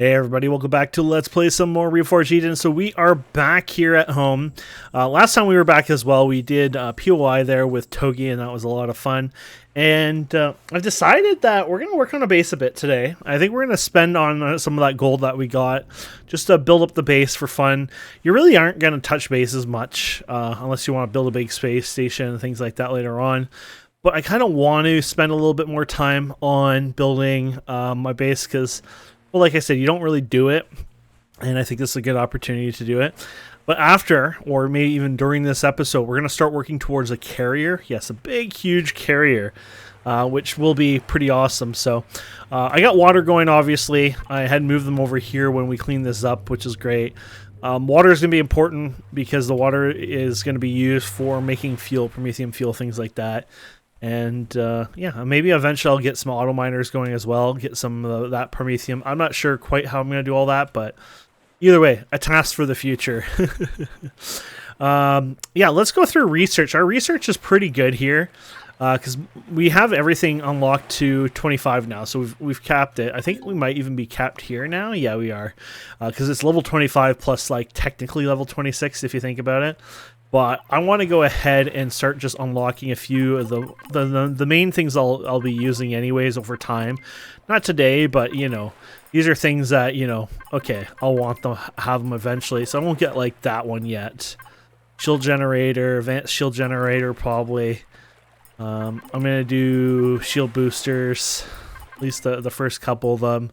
Hey everybody, welcome back to Let's Play some more Reforged Eden. So we are back here at home. Last time we were back as well, we did POI there with Togi, and that was a lot of fun. And I've decided that we're going to work on a base a bit today. I think we're going to spend on some of that gold that we got just to build up the base for fun. You really aren't going to touch bases much unless you want to build a big space station and things like that later on. But I kind of want to spend a little bit more time on building my base because, well, like I said, you don't really do it, and I think this is a good opportunity to do it. But after, or maybe even during this episode, we're going to start working towards a carrier. Yes, a big, huge carrier, which will be pretty awesome. So I got water going, obviously. I had moved them over here when we cleaned this up, which is great. Water is going to be important because the water is going to be used for making fuel, Promethium fuel, things like that. And yeah, maybe eventually I'll get some auto miners going as well, get some of that Promethium. I'm not sure quite how I'm going to do all that, but either way, a task for the future. Yeah, let's go through research. Our research is pretty good here because we have everything unlocked to 25 now, so we've capped it. I think we might even be capped here now. Yeah, we are, because it's level 25 plus like technically level 26 if you think about it. But I want to go ahead and start just unlocking a few of the main things I'll be using anyways over time. Not today, but you know, these are things that, you know, okay, I'll want to have them eventually. So I won't get like that one yet. Shield generator, advanced shield generator probably. I'm gonna do shield boosters, at least the first couple of them.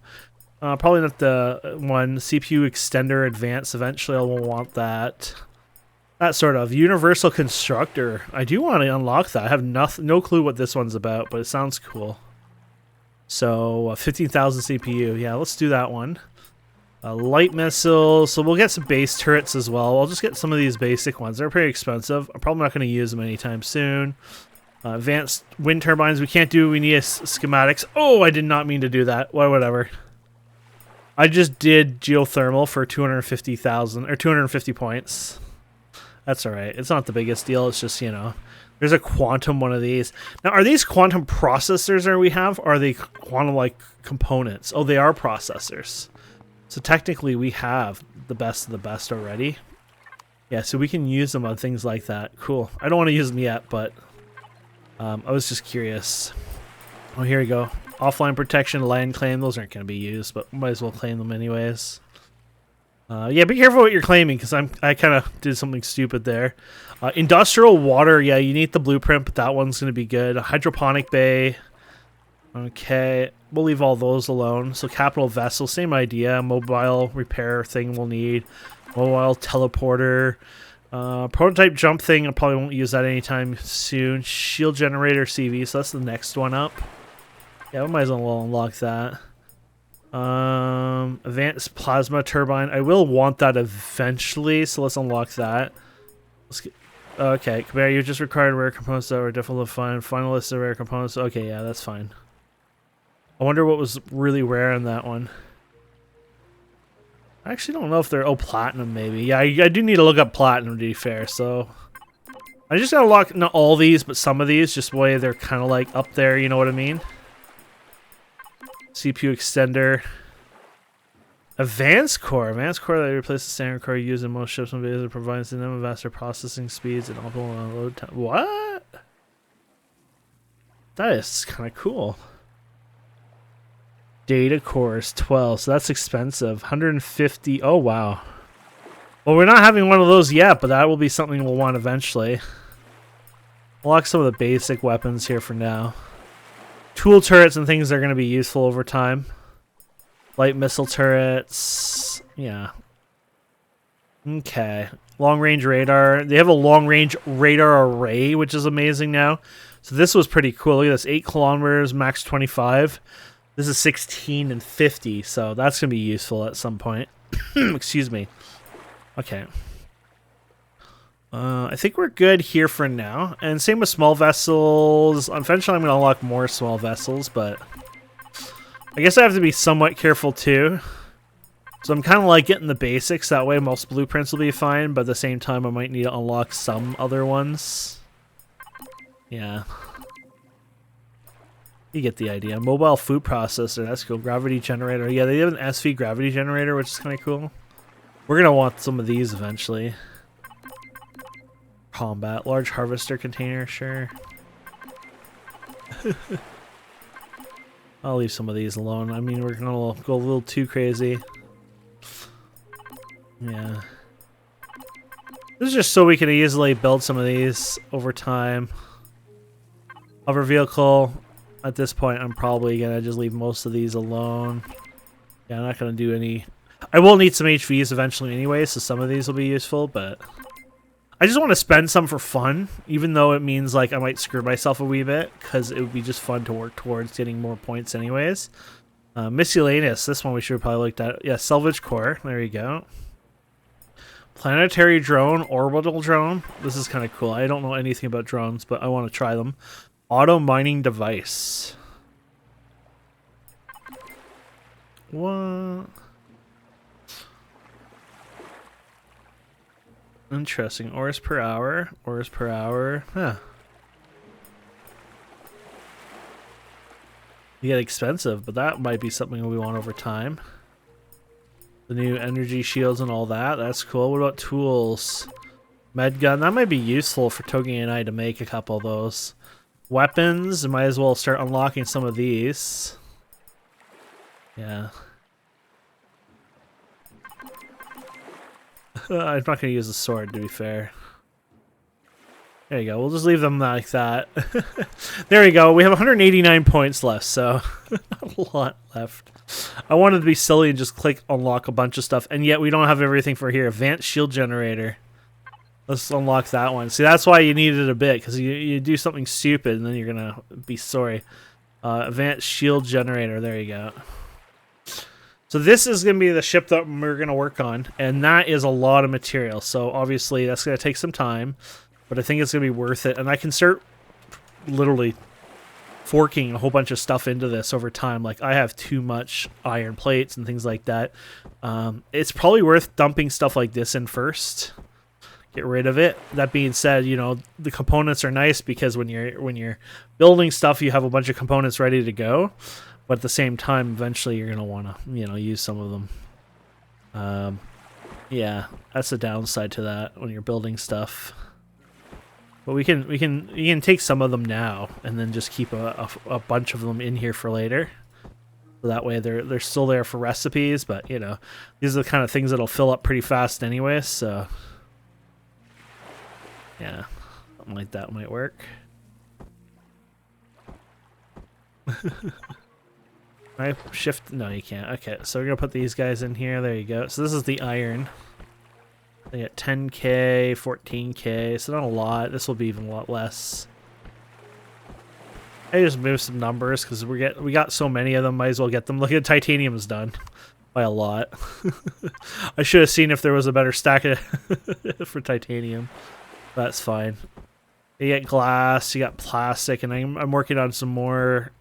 Probably not the one CPU extender advance. Eventually I will want that. That sort of universal constructor. I do want to unlock that. I have no clue what this one's about, but it sounds cool. So 15,000 CPU. Yeah, let's do that one. Light missiles. So we'll get some base turrets as well. I'll just get some of these basic ones. They're pretty expensive. I'm probably not going to use them anytime soon. Advanced wind turbines. We can't do. We need schematics. Oh, I did not mean to do that. Well, whatever. I just did geothermal for 250,000 or 250 points. That's alright. It's not the biggest deal. It's just, you know, there's a quantum one of these. Now, are these quantum processors that we have? Or are they quantum-like components? Oh, they are processors. So technically, we have the best of the best already. Yeah, so we can use them on things like that. Cool. I don't want to use them yet, but I was just curious. Oh, here we go. Offline protection, land claim. Those aren't going to be used, but might as well claim them anyways. Yeah, be careful what you're claiming, because I kind of did something stupid there. Industrial water, yeah, you need the blueprint, but that one's going to be good. A hydroponic bay. Okay, we'll leave all those alone. So capital vessel, same idea. Mobile repair thing we'll need. Mobile teleporter. Prototype jump thing, I probably won't use that anytime soon. Shield generator CV, so that's the next one up. Yeah, we might as well unlock that. Advanced plasma turbine. I will want that eventually, so let's unlock that. Let's get, okay, Kabir, you just required rare components that were difficult to find. Final list of rare components. Okay, yeah, that's fine. I wonder what was really rare in that one. I actually don't know if they're... Oh, platinum maybe. Yeah, I do need to look up platinum to be fair, so... I just gotta lock, not all these, but some of these, just the way they're kind of like up there, you know what I mean? CPU extender. Advanced core that replaces the standard core used in most ships and bases. It provides them faster processing speeds and optimal load time. What? That is kind of cool. Data cores 12, so that's expensive. 150. Oh wow. Well, we're not having one of those yet, but that will be something we'll want eventually. I'll lock some of the basic weapons here for now. Tool turrets and things that are going to be useful over time. Light missile turrets. Yeah. Okay. Long-range radar. They have a long-range radar array, which is amazing now. So this was pretty cool. Look at this. 8 kilometers, max 25. This is 16 and 50, so that's going to be useful at some point. Excuse me. Okay. I think we're good here for now. And same with small vessels. Eventually I'm going to unlock more small vessels, but I guess I have to be somewhat careful too. So I'm kind of like getting the basics. That way most blueprints will be fine, but at the same time I might need to unlock some other ones. Yeah. You get the idea. Mobile food processor. That's cool. Gravity generator. Yeah, they have an SV gravity generator, which is kind of cool. We're going to want some of these eventually. Combat. Large harvester container. Sure. I'll leave some of these alone. I mean, we're going to go a little too crazy. Yeah. This is just so we can easily build some of these over time. Hover vehicle. At this point, I'm probably going to just leave most of these alone. Yeah, I'm not going to do any... I will need some HVs eventually anyway, so some of these will be useful, but... I just want to spend some for fun, even though it means like I might screw myself a wee bit, because it would be just fun to work towards getting more points anyways. Miscellaneous. This one we should have probably looked at. Yeah, salvage core. There you go. Planetary drone, orbital drone. This is kind of cool. I don't know anything about drones, but I want to try them. Auto mining device. What? Interesting. Ores per hour. Ores per hour. Huh. You get expensive, but that might be something we want over time. The new energy shields and all that. That's cool. What about tools? Med gun. That might be useful for Togi and I to make a couple of those. Weapons, might as well start unlocking some of these. Yeah. I'm not going to use the sword, to be fair. There you go. We'll just leave them like that. There you go. We have 189 points left, so a lot left. I wanted to be silly and just click unlock a bunch of stuff, and yet we don't have everything for here. Advanced shield generator. Let's unlock that one. See, that's why you needed a bit, because you do something stupid and then you're going to be sorry. Advanced shield generator. There you go. So this is going to be the ship that we're going to work on, and that is a lot of material. So obviously that's going to take some time, but I think it's going to be worth it. And I can start literally forking a whole bunch of stuff into this over time. Like I have too much iron plates and things like that. It's probably worth dumping stuff like this in first. Get rid of it. That being said, you know, the components are nice because when you're building stuff, you have a bunch of components ready to go. But at the same time, eventually you're gonna want to, you know, use some of them. Yeah, that's the downside to that when you're building stuff. But you can take some of them now and then just keep a bunch of them in here for later. So that way they're still there for recipes. But you know, these are the kind of things that'll fill up pretty fast anyway. So. Yeah, something like that might work. I shift? No, you can't. Okay, so we're going to put these guys in here. There you go. So this is the iron. They get 10k, 14k, so not a lot. This will be even a lot less. I just moved some numbers because we got so many of them, might as well get them. Look at titanium's done by a lot. I should have seen if there was a better stack for titanium. That's fine. You get glass, you got plastic, and I'm working on some more.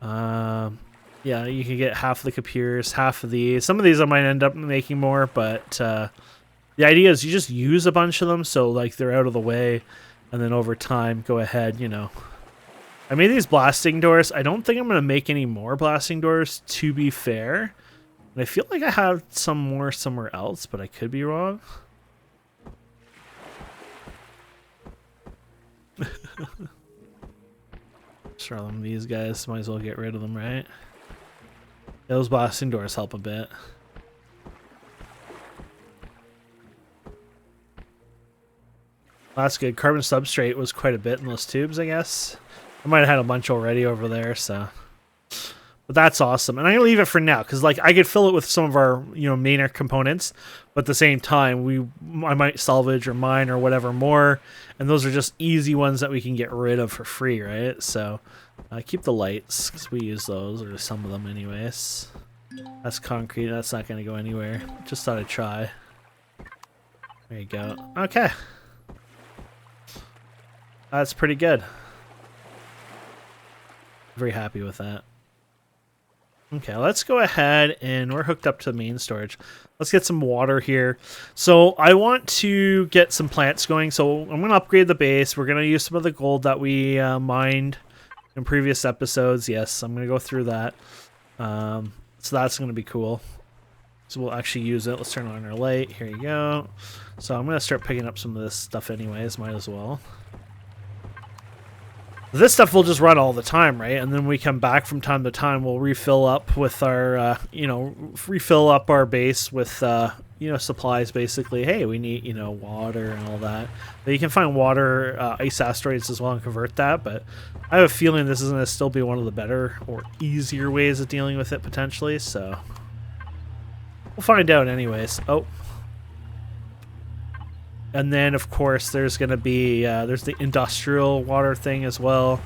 Yeah, you can get half of the computers, half of these. Some of these I might end up making more, but the idea is you just use a bunch of them, so like they're out of the way, and then over time, go ahead, you know. I made these blasting doors. I don't think I'm going to make any more blasting doors, to be fair. And I feel like I have some more somewhere else, but I could be wrong. Sure, these guys might as well get rid of them, right? Those blasting doors help a bit. That's good. Carbon substrate was quite a bit in those tubes, I guess. I might have had a bunch already over there, so. But that's awesome. And I'm going to leave it for now, because like I could fill it with some of our, you know, mainer components, but at the same time, I might salvage or mine or whatever more, and those are just easy ones that we can get rid of for free, right? So keep the lights, because we use those, or some of them anyways. That's concrete. That's not going to go anywhere. Just thought I'd try. There you go. Okay. That's pretty good. Very happy with that. Okay, let's go ahead, and we're hooked up to the main storage. Let's get some water here. So I want to get some plants going, so I'm going to upgrade the base. We're going to use some of the gold that we mined, and in previous episodes. Yes, I'm going to go through that. So that's going to be cool. So we'll actually use it. Let's turn on our light. Here you go. So I'm going to start picking up some of this stuff anyways. Might as well. This stuff will just run all the time, right? And then we come back from time to time. We'll refill up with our, refill up our base with, supplies, basically. Hey, we need, water and all that. But you can find water, ice asteroids as well and convert that. But I have a feeling this is going to still be one of the better or easier ways of dealing with it, potentially. So we'll find out anyways. Oh. And then, of course, there's going to be, there's the industrial water thing as well.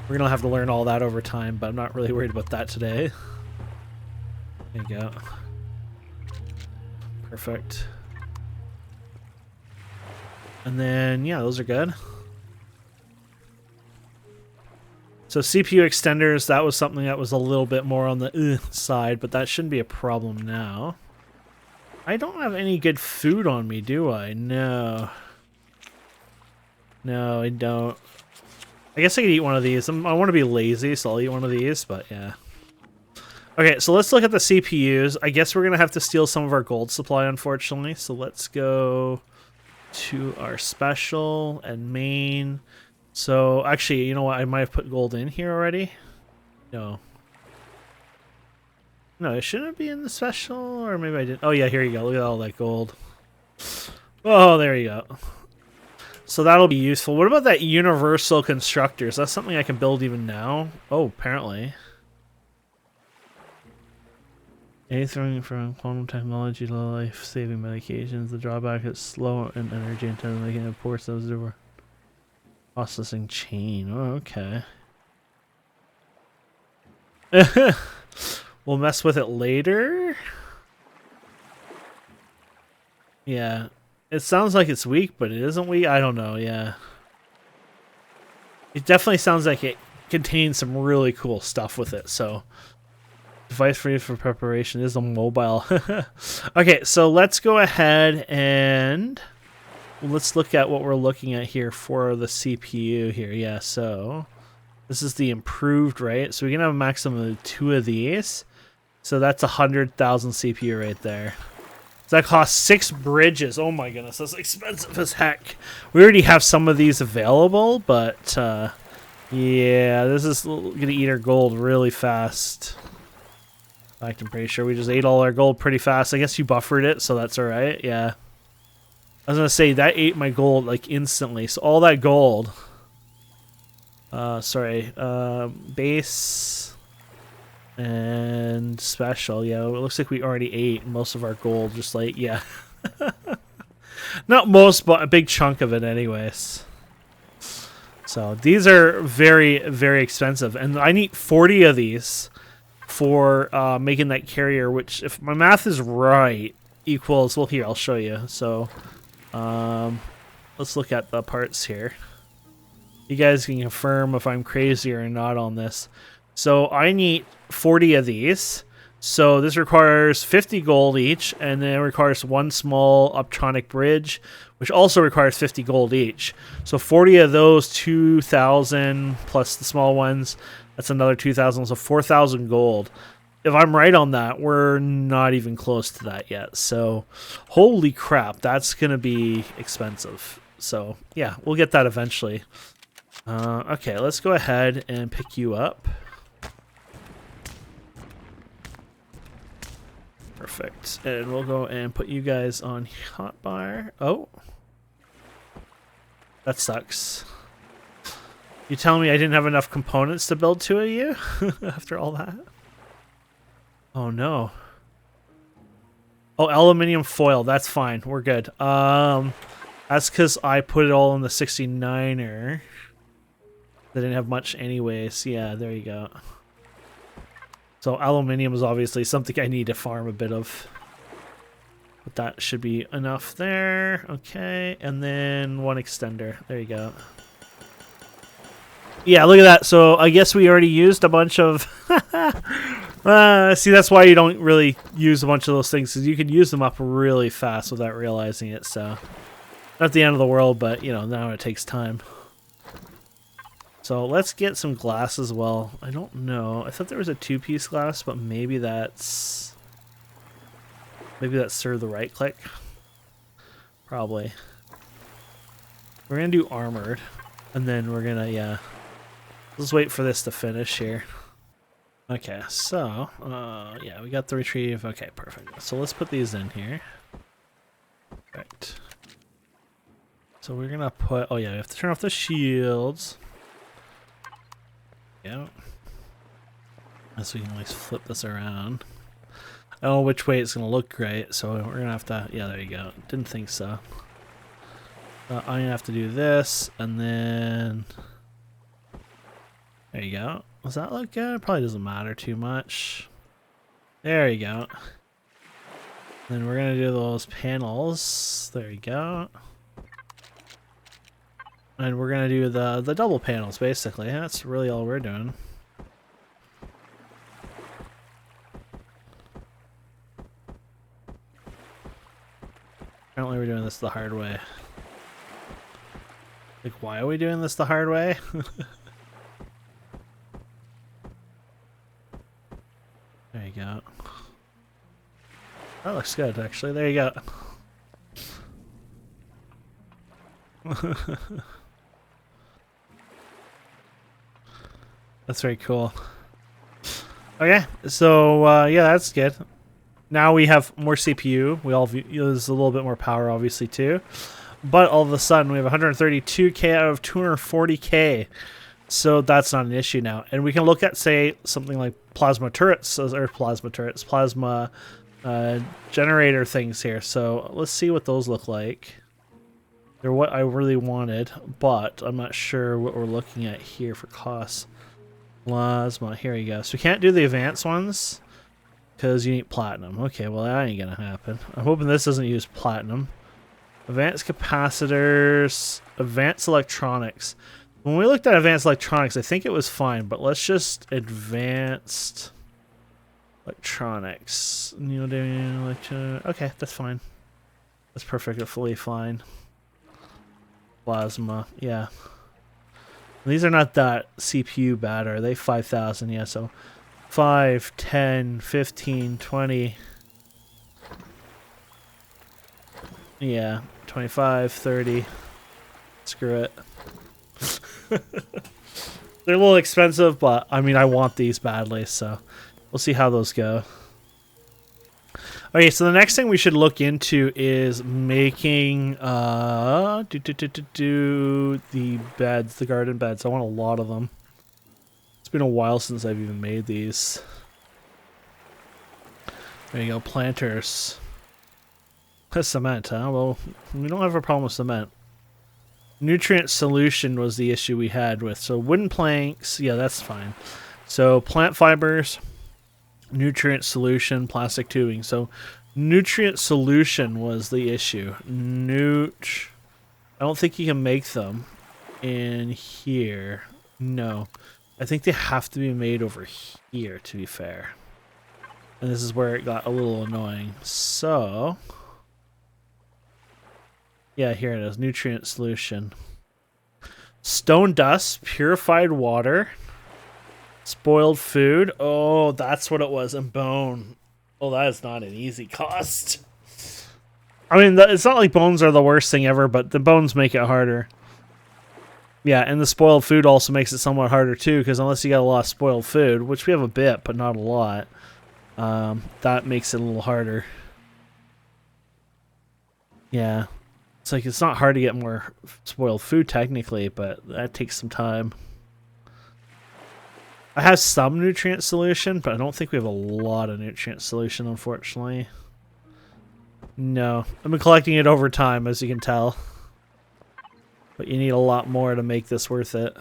We're going to have to learn all that over time, but I'm not really worried about that today. There you go. Perfect. And then, yeah, those are good. So CPU extenders, that was something that was a little bit more on the side, but that shouldn't be a problem now. I don't have any good food on me, do I? No. No, I don't. I guess I could eat one of these. I want to be lazy, so I'll eat one of these, but yeah. Okay, so let's look at the CPUs. I guess we're going to have to steal some of our gold supply, unfortunately. So let's go to our special and main. So actually, you know what? I might have put gold in here already. No. No, it shouldn't be in the special, or maybe I didn't. Oh yeah, here you go. Look at all that gold. Oh, there you go. So that'll be useful. What about that universal constructor? Is that something I can build even now? Oh, apparently. Anything from quantum technology to life-saving medications. The drawback is slow and energy intensive, making it poor those over processing chain. Oh, okay. We'll mess with it later. Yeah. It sounds like it's weak, but it isn't weak. I don't know, yeah. It definitely sounds like it contains some really cool stuff with it, so. Device free for preparation is a mobile. Okay, so let's go ahead and let's look at what we're looking at here for the CPU here. Yeah, so this is the improved, right? So we can have a maximum of 2 of these. So that's 100,000 CPU right there. So that costs 6 bridges. Oh my goodness, that's expensive as heck. We already have some of these available, but yeah, this is gonna eat our gold really fast. In fact, I'm pretty sure we just ate all our gold pretty fast. I guess you buffered it, so that's alright, yeah. I was gonna say, that ate my gold like instantly. So all that gold. Base and special. Yeah, it looks like we already ate most of our gold. Just like, yeah. Not most, but a big chunk of it anyways. So these are very, very expensive. And I need 40 of these for making that carrier, which, if my math is right, equals, well, here, I'll show you. So let's look at the parts here. You guys can confirm if I'm crazy or not on this. So I need 40 of these. So this requires 50 gold each, and then it requires 1 small optronic bridge, which also requires 50 gold each. So 40 of those, 2,000 plus the small ones, that's another 2,000, so 4,000 gold. If I'm right on that, we're not even close to that yet. So holy crap, that's going to be expensive. So yeah, we'll get that eventually. Okay, let's go ahead and pick you up. Perfect. And we'll go and put you guys on hotbar. Oh. That sucks. You telling me I didn't have enough components to build 2 of you after all that? Oh no. Oh, aluminium foil. That's fine. We're good. That's because I put it all in the 69er. They didn't have much anyways. Yeah, there you go. So aluminium is obviously something I need to farm a bit of. But that should be enough there. Okay, and then 1 extender. There you go. Yeah, look at that. So I guess we already used a bunch of... see, that's why you don't really use a bunch of those things, because you can use them up really fast without realizing it. So not the end of the world, but, you know, now it takes time. So let's get some glass as well. I don't know. I thought there was a 2-piece glass, but maybe that's serve the right click. Probably. We're gonna do armored, and then we're gonna, yeah. Let's wait for this to finish here. Okay, so, yeah, we got the retrieve. Okay, perfect. So let's put these in here. Right. So we're gonna put, oh yeah, we have to turn off the shields. Yeah. So we can always flip this around. I don't know which way it's gonna look great, so we're gonna have to, yeah, there you go. Didn't think so. I'm gonna have to do this, and then there you go. Does that look good? It probably doesn't matter too much. There you go. Then we're gonna do those panels. There you go. And we're gonna do the double panels, basically. That's really all we're doing. Apparently we're doing this the hard way. Like, why are we doing this the hard way? There you go. That looks good, actually. There you go. That's very cool. Okay, so yeah, that's good. Now we have more CPU. We all use a little bit more power, obviously, too. But all of a sudden, we have 132K out of 240K. So that's not an issue now. And we can look at, say, something like plasma generator things here. So let's see what those look like. They're what I really wanted, but I'm not sure what we're looking at here for costs. Plasma, here you go. So we can't do the advanced ones because you need platinum. Okay, well that ain't gonna happen. I'm hoping this doesn't use platinum. Advanced capacitors, advanced electronics. When we looked at advanced electronics, I think it was fine, but let's just advanced electronics. Okay, that's fine. That's perfectly fine. Plasma, yeah. These are not that CPU bad, are they? 5,000, yeah, so 5, 10, 15, 20. Yeah, 25, 30. Screw it. They're a little expensive, but I mean, I want these badly, so we'll see how those go. Okay, so the next thing we should look into is making the beds, the garden beds. I want a lot of them. It's been a while since I've even made these. There you go, planters. Cement, huh? Well, we don't have a problem with cement. Nutrient solution was the issue we had with. So wooden planks, yeah, that's fine. So plant fibers, nutrient solution, plastic tubing. So nutrient solution was the issue. I don't think you can make them in here. No. I think they have to be made over here, to be fair. And this is where it got a little annoying. So yeah, here it is. Nutrient solution. Stone dust, purified water, spoiled food. Oh, that's what it was. And bone. Oh, that is not an easy cost. I mean, it's not like bones are the worst thing ever, but the bones make it harder. Yeah, and the spoiled food also makes it somewhat harder too, because unless you got a lot of spoiled food, which we have a bit, but not a lot, that makes it a little harder. Yeah. It's like, it's not hard to get more spoiled food technically, but that takes some time. I have some nutrient solution, but I don't think we have a lot of nutrient solution, unfortunately. No. I've been collecting it over time, as you can tell. But you need a lot more to make this worth it.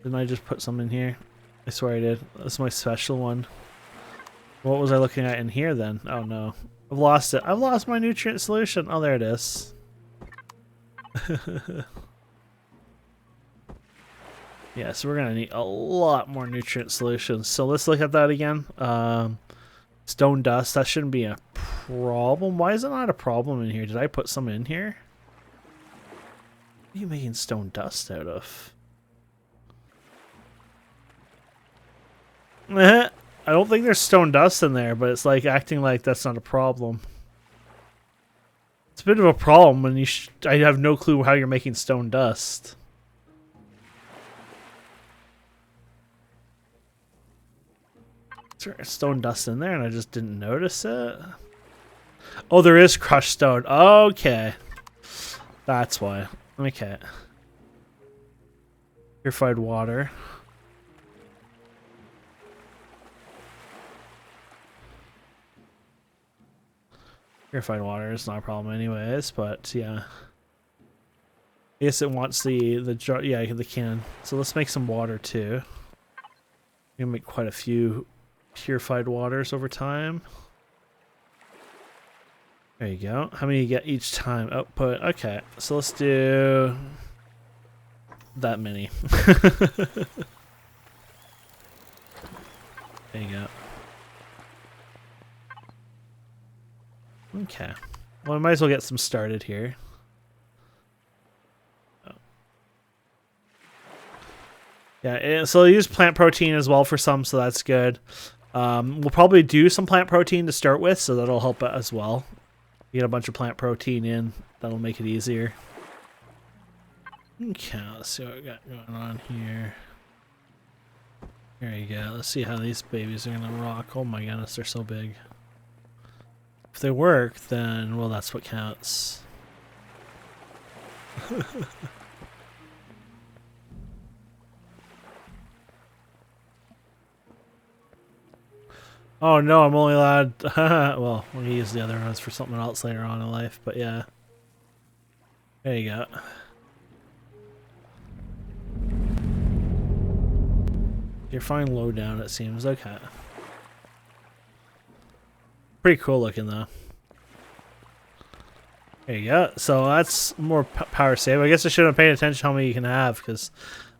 Didn't I just put some in here? I swear I did. That's my special one. What was I looking at in here then? Oh no. I've lost it. I've lost my nutrient solution. Oh, there it is. Yeah, so we're going to need a lot more nutrient solutions. So let's look at that again. Stone dust. That shouldn't be a problem. Why is it not a problem in here? Did I put some in here? are you making stone dust out of? I don't think there's stone dust in there, but it's like acting like that's not a problem. It's a bit of a problem when I have no clue how you're making stone dust. Is there stone dust in there and I just didn't notice it? Oh, there is crushed stone. Okay. That's why. Okay. Purified water. Purified water is not a problem anyways, but yeah. I guess it wants the jar, yeah, the can. So let's make some water too. We're gonna make quite a few purified waters over time. There you go. How many you get each time? Output. Okay, so let's do that many. There you go. Okay. Well, I might as well get some started here. Yeah, so I use plant protein as well for some, so that's good. We'll probably do some plant protein to start with, so that'll help as well. Get a bunch of plant protein in, that'll make it easier. Okay, let's see what we got going on here. There you go. Let's see how these babies are gonna rock. Oh my goodness, they're so big. If they work, then, well, that's what counts. Oh no, I'm only allowed... well, we'll use the other ones for something else later on in life, but yeah. There you go. You're fine low down, it seems. Okay. Pretty cool looking, though. There you go. So that's more power save. I guess I should have paid attention how many you can have, because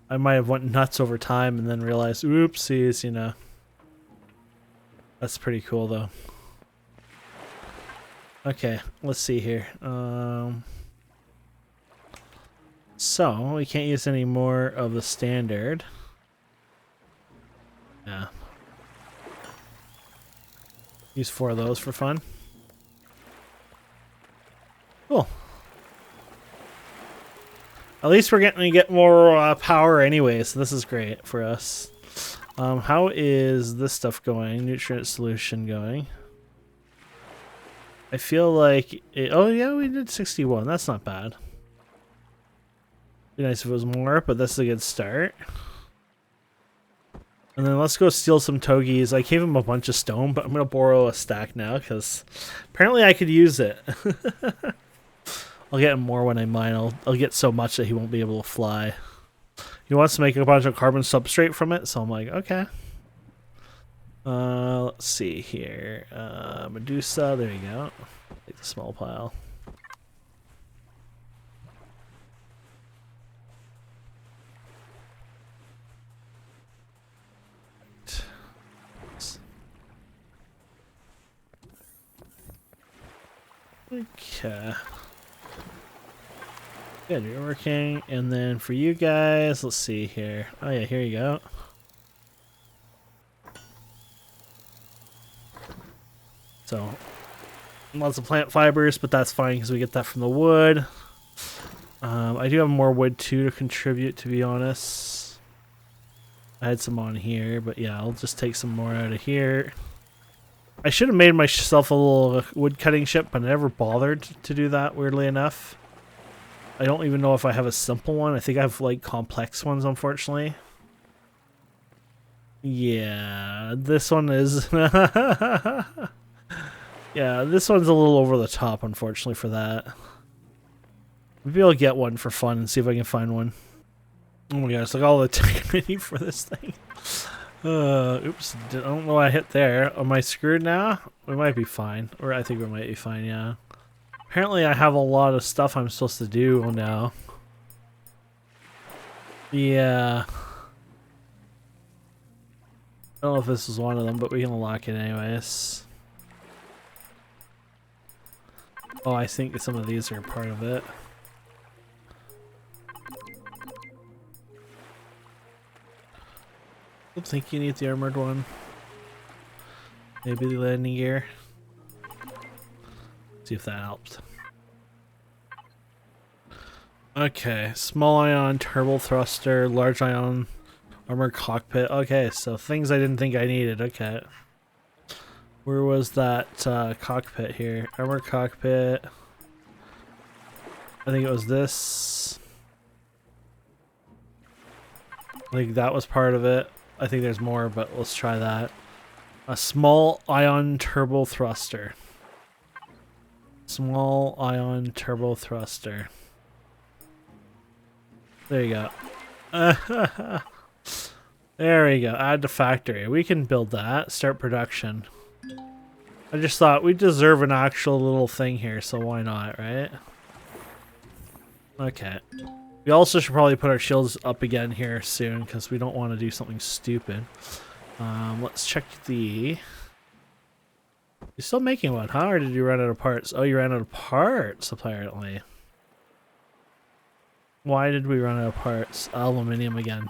I might have went nuts over time and then realized, oopsies, you know. That's pretty cool, though. Okay, let's see here. So, we can't use any more of the standard. Yeah. Use 4 of those for fun. Cool. At least we're getting to get more power anyway, so this is great for us. How is this stuff going? Nutrient solution going? I feel like it, oh yeah, we did 61. That's not bad. Be nice if it was more, but that's a good start. And then let's go steal some togies. I gave him a bunch of stone, but I'm gonna borrow a stack now because apparently I could use it. I'll get him more when I mine. I'll get so much that he won't be able to fly. He wants to make a bunch of carbon substrate from it, so I'm like, okay. Let's see here. Medusa, there you go. Take the small pile. Okay. Good, you're working. And then for you guys, let's see here. Oh yeah, here you go. So, lots of plant fibers, but that's fine because we get that from the wood. I do have more wood too to contribute, to be honest. I had some on here, but yeah, I'll just take some more out of here. I should have made myself a little wood cutting ship, but I never bothered to do that, weirdly enough. I don't even know if I have a simple one. I think I have, like, complex ones, unfortunately. Yeah, this one is... yeah, this one's a little over the top, unfortunately, for that. Maybe I'll get one for fun and see if I can find one. Oh my gosh, look at all the tech I need for this thing. Oops, I don't know what I hit there. Am I screwed now? We might be fine. Or I think we might be fine, yeah. Apparently I have a lot of stuff I'm supposed to do now. Yeah. I don't know if this is one of them, but we can unlock it anyways. Oh, I think some of these are part of it. don't think you need the armored one. Maybe the landing gear. See if that helps. Okay, small ion turbo thruster, large ion armored cockpit. Okay, so things I didn't think I needed. Okay. Where was that cockpit here? Armored cockpit. I think it was this. I think that was part of it. I think there's more, but let's try that. A small ion turbo thruster. Small ion turbo thruster. There you go. There we go. Add to factory. We can build that. Start production. I just thought we deserve an actual little thing here, so why not, right? Okay. We also should probably put our shields up again here soon, because we don't want to do something stupid. Let's check the... You're still making one, huh? Or did you run out of parts? Oh, you ran out of parts, apparently. Why did we run out of parts? Aluminium again.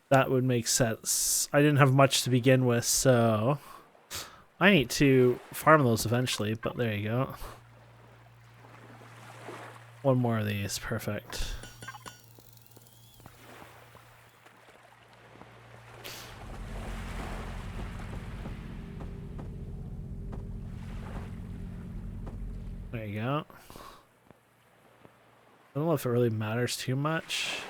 That would make sense. I didn't have much to begin with, so... I need to farm those eventually, but there you go. One more of these. Perfect. There you go. I don't know if it really matters too much.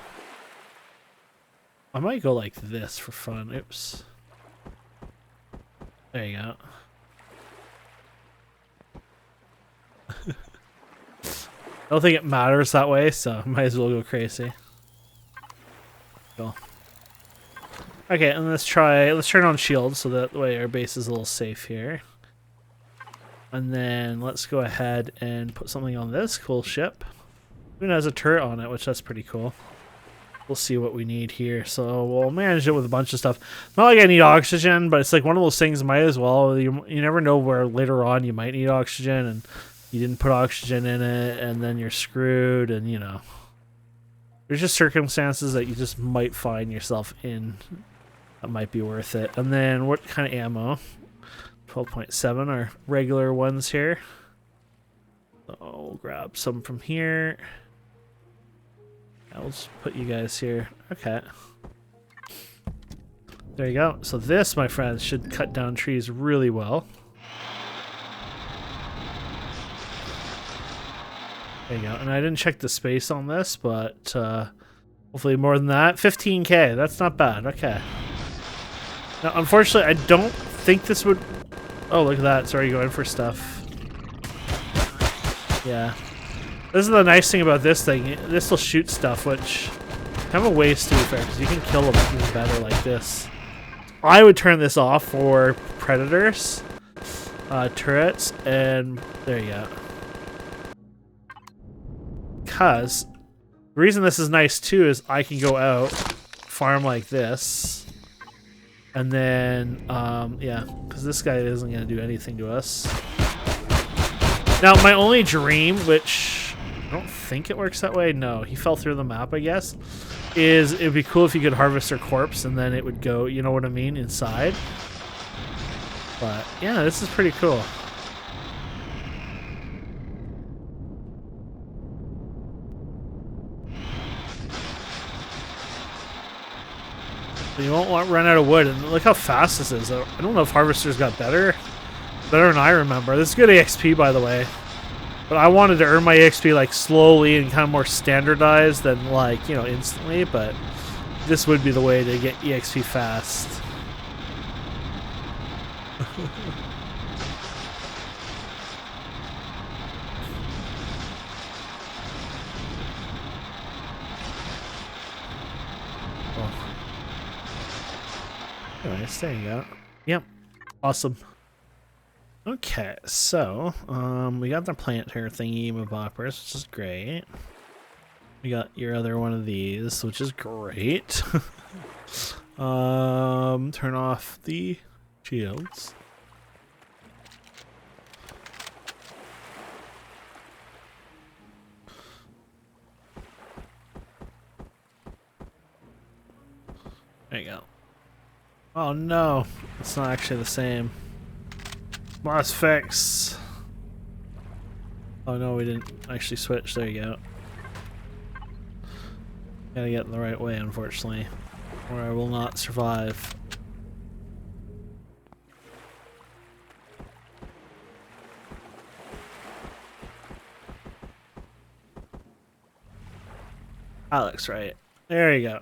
I might go like this for fun. Oops. There you go. I don't think it matters that way, so I might as well go crazy. Cool. Okay, and let's turn on shields so that way our base is a little safe here. And then let's go ahead and put something on this cool ship. Even has a turret on it, which that's pretty cool. We'll see what we need here. So we'll manage it with a bunch of stuff. Not like I need oxygen, but it's like one of those things might as well. You never know where later on you might need oxygen and you didn't put oxygen in it and then you're screwed and you know. There's just circumstances that you just might find yourself in that might be worth it. And then what kind of ammo? 12.7 are regular ones here. So I'll grab some from here. I'll just put you guys here. Okay. There you go. So this, my friends, should cut down trees really well. There you go. And I didn't check the space on this, but hopefully more than that. 15K. That's not bad. Okay. Now, unfortunately, I don't think this would... Oh, look at that. It's already going for stuff. Yeah. This is the nice thing about this thing. This will shoot stuff, which kind of a waste to be fair, because you can kill them even better like this. I would turn this off for predators, turrets, and there you go. Because the reason this is nice too is I can go out, farm like this, and then, yeah, because this guy isn't going to do anything to us. Now, my only dream, which... I don't think it works that way. No, he fell through the map, I guess. Is it would be cool if you could harvest their corpse and then it would go, you know what I mean, inside. But yeah, this is pretty cool. But you won't run out of wood, and look how fast this is. I don't know if harvesters got better than I remember. This is good EXP, by the way. But I wanted to earn my EXP like slowly and kind of more standardized than like, you know, instantly, but this would be the way to get EXP fast. Oh. Anyways, there you go. Yep. Awesome. Okay, so, we got the plant here thingy boppers, which is great. We got your other one of these, which is great. Turn off the shields. There you go. Oh no, it's not actually the same. Boss fix. Oh no, we didn't actually switch. There you go. Gotta get in the right way, unfortunately, or I will not survive. That looks right. There you go.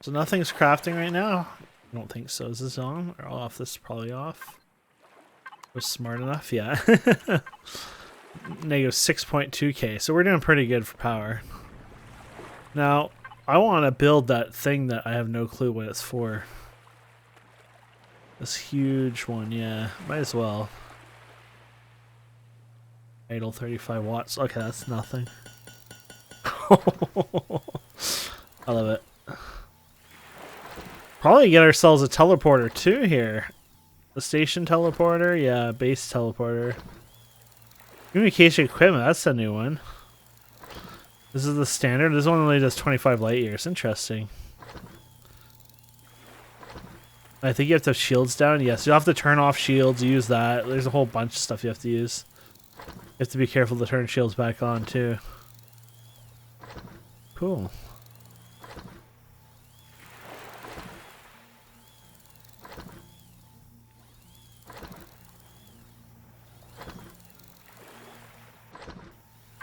So nothing's crafting right now? I don't think so. Is this on or off? This is probably off. Was smart enough, yeah. Negative 6.2k. So we're doing pretty good for power. Now, I want to build that thing that I have no clue what it's for. This huge one, yeah. Might as well. Idle 35 watts. Okay, that's nothing. I love it. Probably get ourselves a teleporter too here. The station teleporter? Yeah, base teleporter. Communication equipment, that's a new one. This is the standard. This one only does 25 light years. Interesting. I think you have to have shields down. Yes, you have to turn off shields, use that. There's a whole bunch of stuff you have to use. You have to be careful to turn shields back on too. Cool.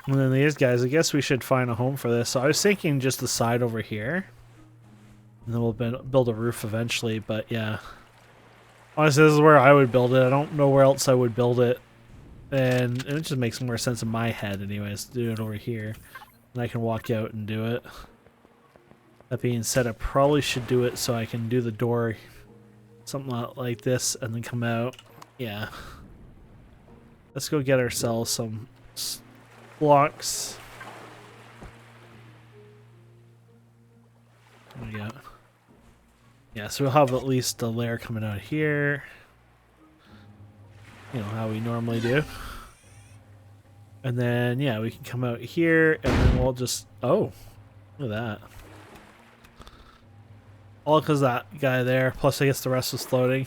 And then these guys, I guess we should find a home for this. So I was thinking just the side over here. And then we'll build a roof eventually, but yeah. Honestly, this is where I would build it. I don't know where else I would build it. And it just makes more sense in my head anyways to do it over here. And I can walk out and do it. That being said, I probably should do it so I can do the door something like this and then come out. Yeah. Let's go get ourselves some blocks. There we go. Yeah, so we'll have at least a layer coming out here. You know, how we normally do. And then, yeah, we can come out here, and then we'll just... Oh, look at that. All because that guy there, plus I guess the rest was floating.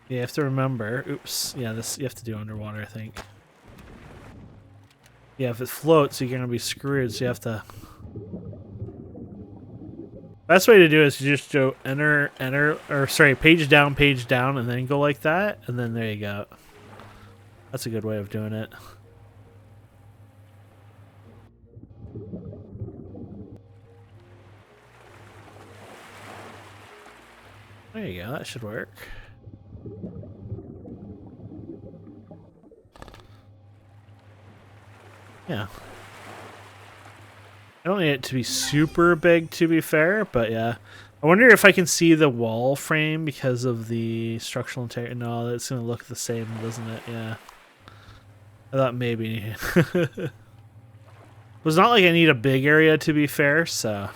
Yeah, you have to remember... Oops. Yeah, this you have to do underwater, I think. Yeah, if it floats, you're going to be screwed, so you have to... Best way to do it is to just go enter, or sorry, page down, and then go like that, and then there you go. That's a good way of doing it. There you go, that should work. Yeah. I don't need it to be super big, to be fair, but yeah. I wonder if I can see the wall frame because of the structural integrity. No, it's going to look the same, doesn't it? Yeah. I thought maybe. It was not like I need a big area, to be fair, so.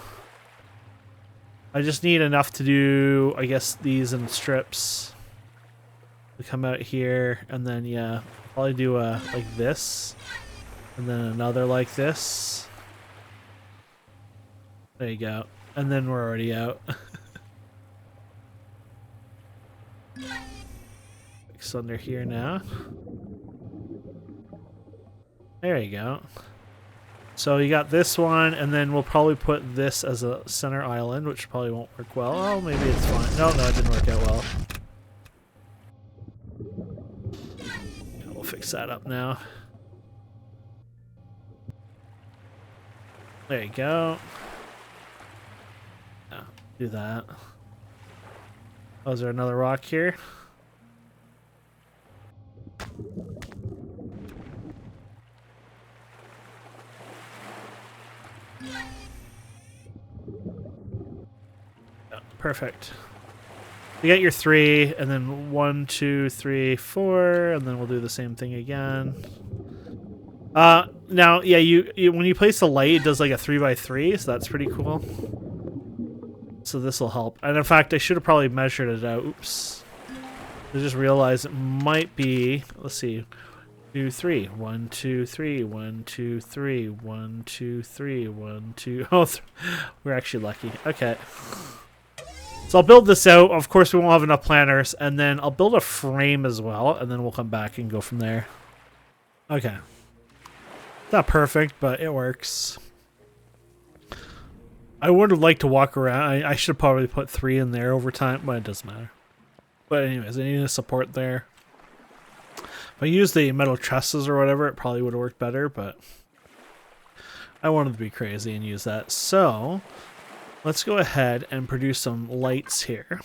I just need enough to do, I guess, these in strips. To come out here, and then, yeah, probably do a like this. And then another like this. There you go. And then we're already out. Fix under here now. There you go. So you got this one, and then we'll probably put this as a center island, which probably won't work well. Oh, maybe it's fine. No, it didn't work out well. Yeah, we'll fix that up now. There you go. Yeah, do that. Oh, is there another rock here? Yeah, perfect. You got your 3, and then 1, 2, 3, 4, and then we'll do the same thing again. Now, yeah, you when you place the light, it does like a 3x3, so that's pretty cool. So this will help. And in fact, I should have probably measured it out. Oops. I just realized it might be, let's see, 2, 3. 1, 2, 3. 1, 2, 3. 1, 2, 3. 1, 2. Oh, we're actually lucky. Okay. So I'll build this out. Of course, we won't have enough planters, and then I'll build a frame as well, and then we'll come back and go from there. Okay. Not perfect, but it works. I would have liked to walk around. I should have probably put 3 in there over time, but it doesn't matter. But anyways, I need a support there. If I used the metal trusses or whatever, it probably would have worked better, but I wanted to be crazy and use that. So let's go ahead and produce some lights here.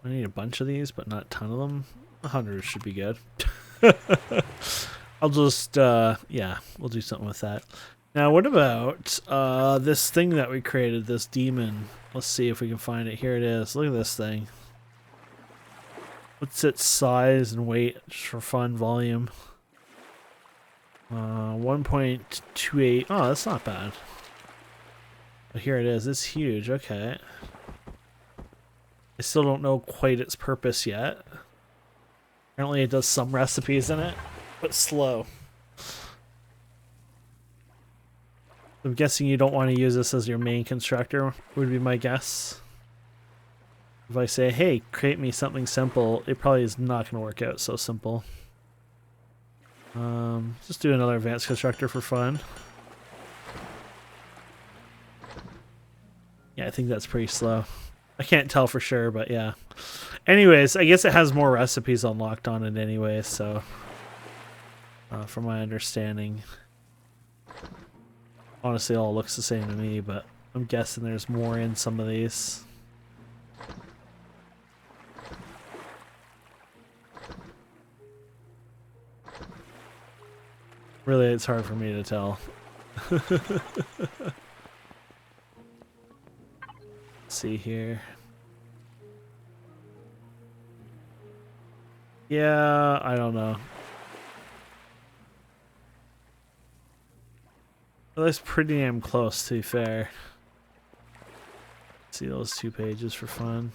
I need a bunch of these, but not a ton of them. 100 should be good. I'll just, yeah, we'll do something with that. Now, what about this thing that we created, this demon? Let's see if we can find it. Here it is. Look at this thing. What's its size and weight? Just for fun, volume. 1.28. Oh, that's not bad. But here it is. It's huge. Okay. I still don't know quite its purpose yet. Apparently it does some recipes in it, but slow. I'm guessing you don't want to use this as your main constructor, would be my guess. If I say, hey, create me something simple, it probably is not going to work out so simple. Just do another advanced constructor for fun. Yeah, I think that's pretty slow. I can't tell for sure, but yeah. Anyways, I guess it has more recipes unlocked on it anyway, so from my understanding. Honestly, it all looks the same to me, but I'm guessing there's more in some of these. Really, it's hard for me to tell. Let's see here. Yeah, I don't know. Well, that's pretty damn close, to be fair. See those 2 pages for fun.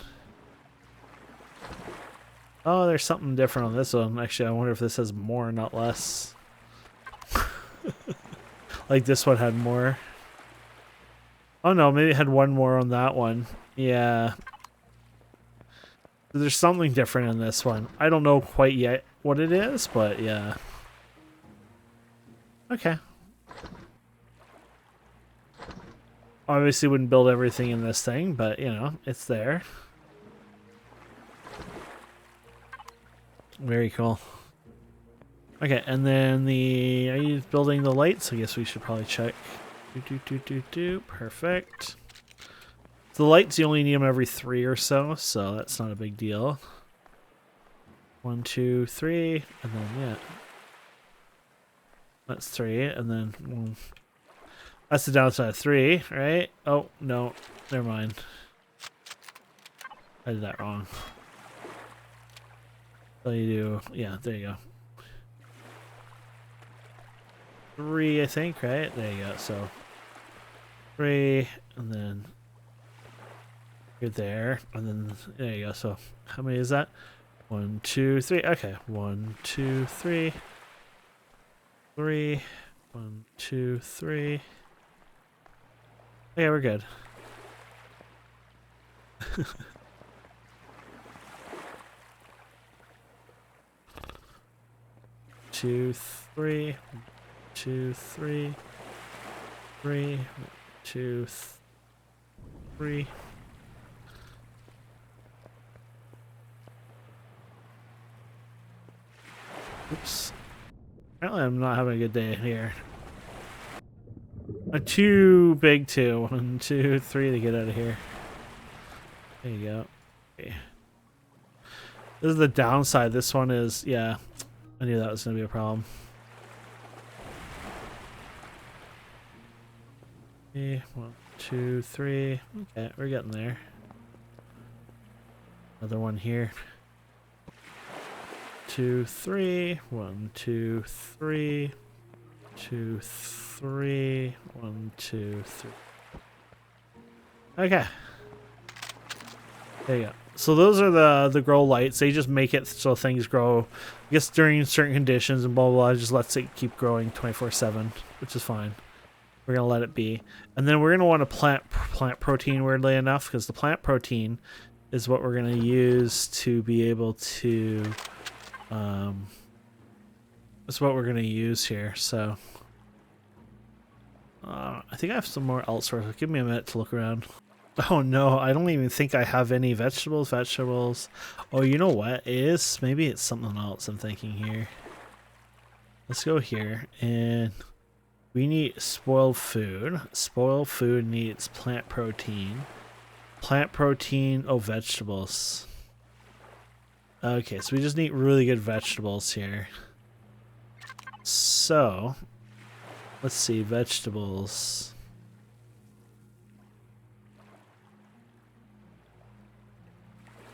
Oh, there's something different on this one. Actually, I wonder if this has more, not less. Like this one had more. Oh no, maybe it had 1 more on that one. Yeah. There's something different in this one. I don't know quite yet what it is, but yeah. Okay. Obviously wouldn't build everything in this thing, but you know, it's there. Very cool. Okay, and then are you building the lights? I guess we should probably check. Perfect. The lights, you only need them every 3 or so that's not a big deal. 1, 2, 3, and then yeah. That's 3, and then 1. That's the downside of 3, right? Oh, no. Never mind. I did that wrong. So you do, yeah, there you go. 3, I think, right? There you go. So 3, and then you're there, and then there you go. So how many is that? 1, 2, 3. Okay, 1, 2, 3, 3. 1, 2, 3. Okay, we're good. Two, 3. 2, 3. 3. 2, 3. Oops. Apparently I'm not having a good day here. A too big 2. 1, 2, 3 to get out of here. There you go. Okay. This is the downside. This one is, yeah. I knew that was going to be a problem. Okay, 1, 2, 3. Okay, we're getting there. Another one here. 2, 3. 1, 2, 3. 2, 3. 1, 2, 3. Okay. There you go. So those are the grow lights. They just make it so things grow, I guess, during certain conditions and blah, blah, blah. Just lets it keep growing 24/7, which is fine. We're going to let it be. And then we're going to want a plant protein, weirdly enough, because the plant protein is what we're going to use to be able to... that's what we're going to use here, so... I think I have some more elsewhere. Give me a minute to look around. Oh no, I don't even think I have any vegetables. Oh, you know what it is? Maybe it's something else I'm thinking here. Let's go here, and we need spoiled food. Spoiled food needs plant protein. Plant protein, oh, vegetables. Okay, so we just need really good vegetables here. So, let's see, vegetables.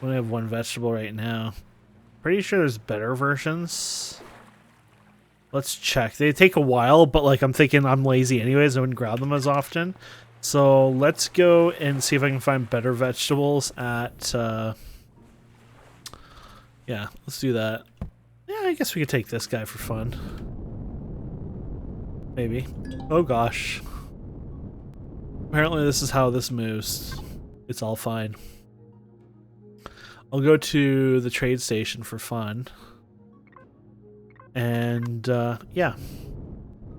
We only have one vegetable right now. Pretty sure there's better versions. Let's check. They take a while, but like I'm thinking I'm lazy anyways. I wouldn't grab them as often. So let's go and see if I can find better vegetables at... yeah, let's do that. Yeah, I guess we could take this guy for fun. Maybe. Oh gosh. Apparently this is how this moves. It's all fine. I'll go to the trade station for fun. And, yeah.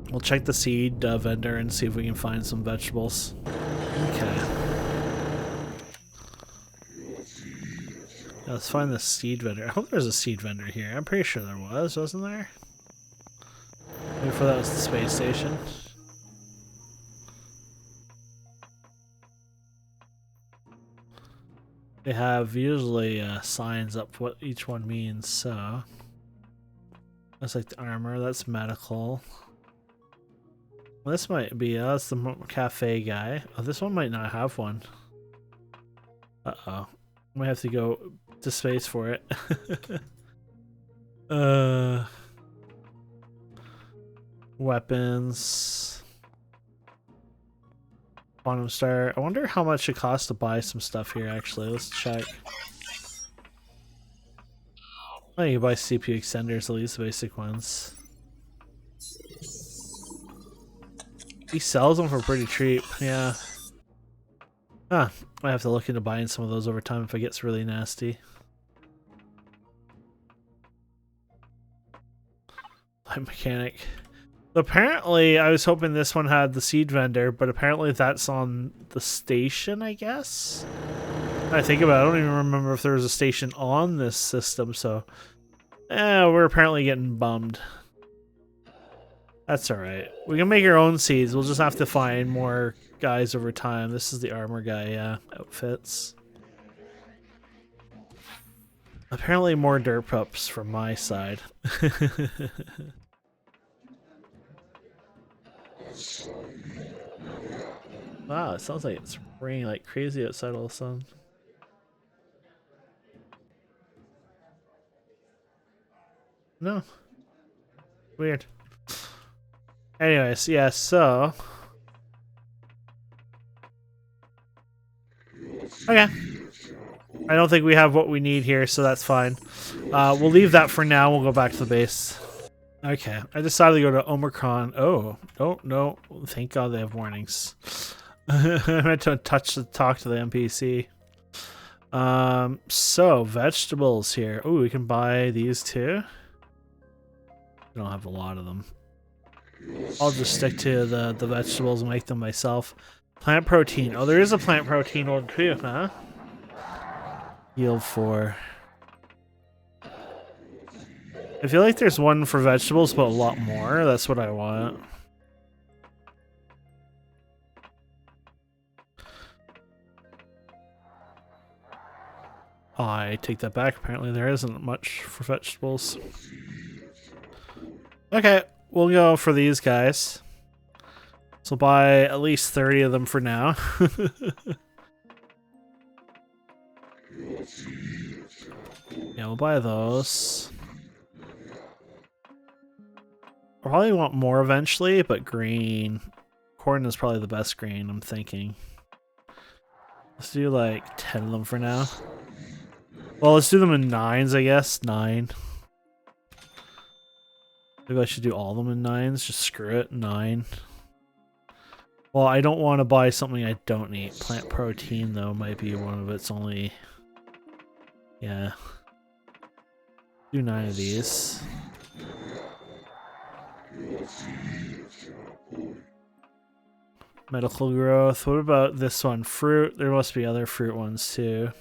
We'll check the seed vendor and see if we can find some vegetables. Okay. Now let's find the seed vendor. I hope there's a seed vendor here. I'm pretty sure there was, wasn't there? Maybe before that was the space station. They have usually signs up what each one means, so... That's like the armor, that's medical. Well, this might be, that's the cafe guy. Oh, this one might not have one. Uh-oh. Might have to go to space for it. Weapons. Quantum Star. I wonder how much it costs to buy some stuff here, actually. Let's check. Oh, you can buy CPU extenders, at least the basic ones. He sells them for pretty cheap, yeah. Huh. I have to look into buying some of those over time if it gets really nasty. Light mechanic. Apparently, I was hoping this one had the seed vendor, but apparently that's on the station, I guess? I think about it, I don't even remember if there was a station on this system, so... we're apparently getting bummed. That's alright. We can make our own seeds, we'll just have to find more guys over time. This is the armor guy, yeah. Outfits. Apparently more dirt pups from my side. Wow, it sounds like it's raining like crazy outside all of a sudden. No. Weird. Anyways, yeah, so... Okay. I don't think we have what we need here, so that's fine. We'll leave that for now. We'll go back to the base. Okay, I decided to go to Omicron. Oh, no. Thank God they have warnings. I meant to talk to the NPC. So, vegetables here. Oh, we can buy these too. I don't have a lot of them. I'll just stick to the vegetables and make them myself. Plant protein. Oh, there is a plant protein one too, huh? Yield 4. I feel like there's one for vegetables, but a lot more. That's what I want. I take that back. Apparently there isn't much for vegetables. Okay, we'll go for these guys. So buy at least 30 of them for now. Yeah, we'll buy those. I'll probably want more eventually, but green. Corn is probably the best green, I'm thinking. Let's do like 10 of them for now. Well, let's do them in 9s, I guess. 9. Maybe I should do all of them in 9s. Just screw it. 9. Well, I don't want to buy something I don't need. Plant protein, though, might be one of its only... Yeah. Do 9 of these. Medical growth. What about this one? Fruit. There must be other fruit ones, too.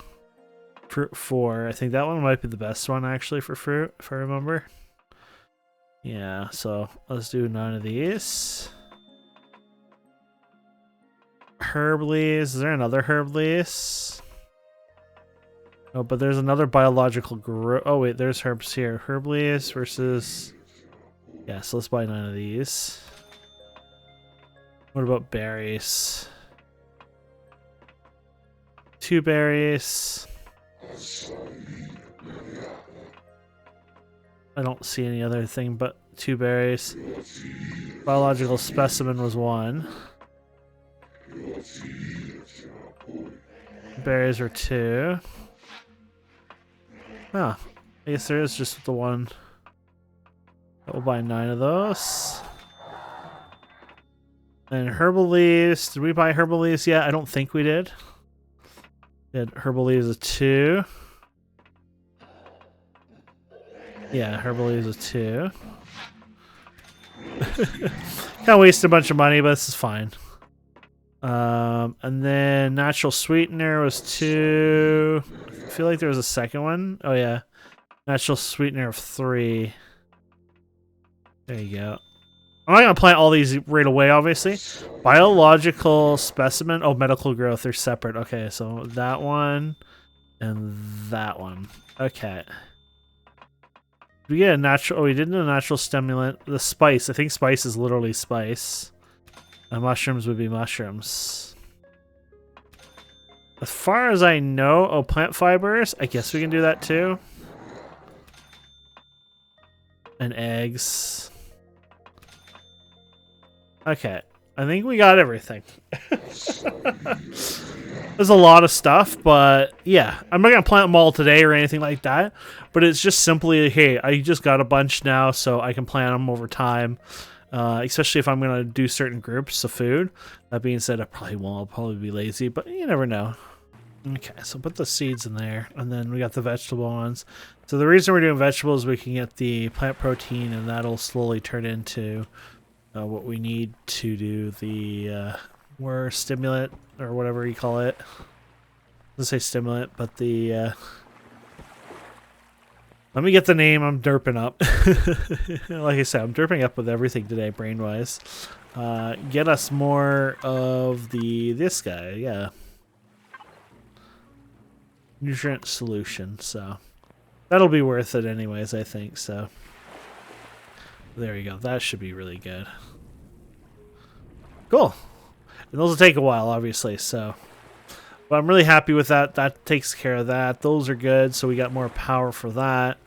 Fruit 4. I think that one might be the best one, actually, for fruit, if I remember. Yeah, so let's do 9 of these. Herb leaves. Is there another herb leaves? Oh, but there's another biological grow. Oh, wait, there's herbs here. Herb leaves versus... Yeah, so let's buy 9 of these. What about berries? 2 berries. I don't see any other thing but 2 berries. Biological specimen was 1. Berries are 2. Oh, I guess there is just the one. We'll buy 9 of those. And herbal leaves. Did we buy herbal leaves yet? I don't think we did. Did herbal leaves a 2. Yeah, herbal leaves a 2. Kind of wasted a bunch of money, but this is fine. And then natural sweetener was 2. I feel like there was a second one. Oh yeah, natural sweetener of 3. There you go. I'm not gonna plant all these right away, obviously. Biological specimen. Oh, medical growth. They're separate. Okay, so that one and that one. Okay. We get a natural. Oh, we didn't do a natural stimulant. The spice. I think spice is literally spice. And mushrooms would be mushrooms. As far as I know, oh, plant fibers. I guess we can do that too. And eggs. Okay, I think we got everything. There's a lot of stuff, but yeah, I'm not gonna plant them all today or anything like that. But it's just simply, hey, I just got a bunch now, so I can plant them over time. Especially if I'm gonna do certain groups of food. That being said, I probably won't. I'll probably be lazy, but you never know. Okay, so put the seeds in there, and then we got the vegetable ones. So the reason we're doing vegetables, we can get the plant protein, and that'll slowly turn into what we need to do the more stimulant or whatever you call it. Let's say stimulant, but the let me get the name. I'm derping up. Like I said, I'm derping up with everything today, brain-wise. Get us more of this guy, yeah. Nutrient solution, so that'll be worth it anyways, I think, so. There you go. That should be really good. Cool. And those will take a while, obviously, so. But I'm really happy with that. That takes care of that. Those are good, so we got more power for that.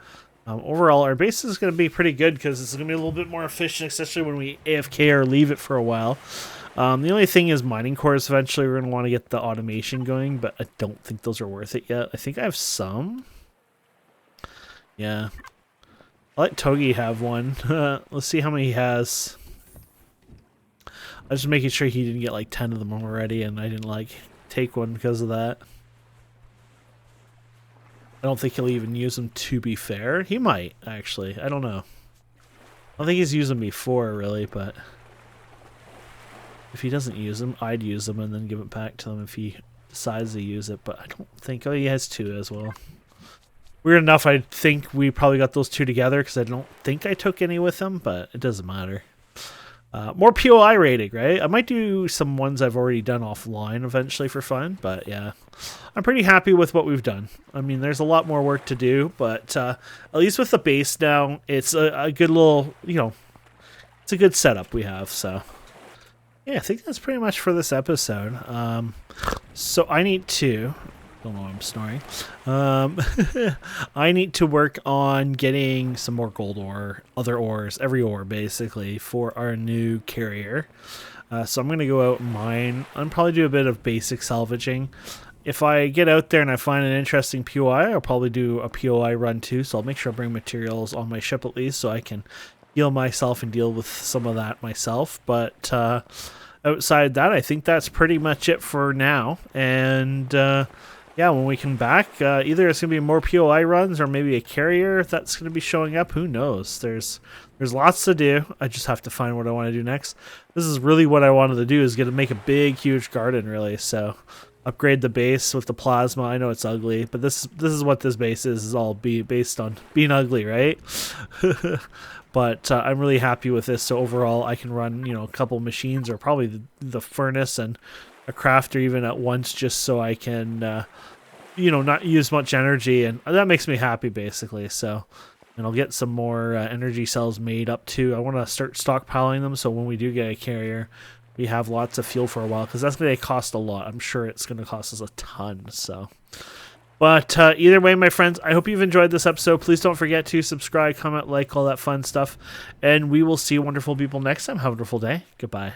Overall, our base is going to be pretty good because it's going to be a little bit more efficient, especially when we AFK or leave it for a while. The only thing is mining cores. Eventually, we're going to want to get the automation going, but I don't think those are worth it yet. I think I have some. Yeah. I'll let Togi have one. Let's see how many he has. I was just making sure he didn't get like 10 of them already, and I didn't like take one because of that. I don't think he'll even use them, to be fair. He might, actually. I don't know. I don't think he's used them before, really, but if he doesn't use them, I'd use them and then give it back to him if he decides to use it, but I don't think... Oh, he has 2 as well. Weird enough, I think we probably got those 2 together because I don't think I took any with him, but it doesn't matter. More POI rating, right? I might do some ones I've already done offline eventually for fun, but yeah. I'm pretty happy with what we've done. I mean, there's a lot more work to do, but at least with the base now, it's a good little, you know, it's a good setup we have, so. Yeah, I think that's pretty much for this episode. So I need to... Don't know why I'm snoring. I need to work on getting some more gold ore, other ores, every ore basically, for our new carrier. So I'm going to go out and mine. I'll probably do a bit of basic salvaging. if I get out there and I find an interesting POI, I'll probably do a POI run too. So I'll make sure I bring materials on my ship at least so I can heal myself and deal with some of that myself. But outside that, I think that's pretty much it for now. And yeah, when we come back, either it's going to be more POI runs or maybe a carrier that's going to be showing up. Who knows? There's lots to do. I just have to find what I want to do next. This is really what I wanted to do, is make a big, huge garden, really. So upgrade the base with the plasma. I know it's ugly, but this is what this base is all based on being ugly, right? But I'm really happy with this. So overall, I can run, a couple machines, or probably the furnace and a crafter even at once, just so I can, not use much energy, and that makes me happy, basically. So, and I'll get some more energy cells made up too. I want to start stockpiling them, so when we do get a carrier, we have lots of fuel for a while, because that's going to cost a lot. I'm sure it's going to cost us a ton. So. But either way, my friends, I hope you've enjoyed this episode. Please don't forget to subscribe, comment, like, all that fun stuff. And we will see you wonderful people next time. Have a wonderful day. Goodbye.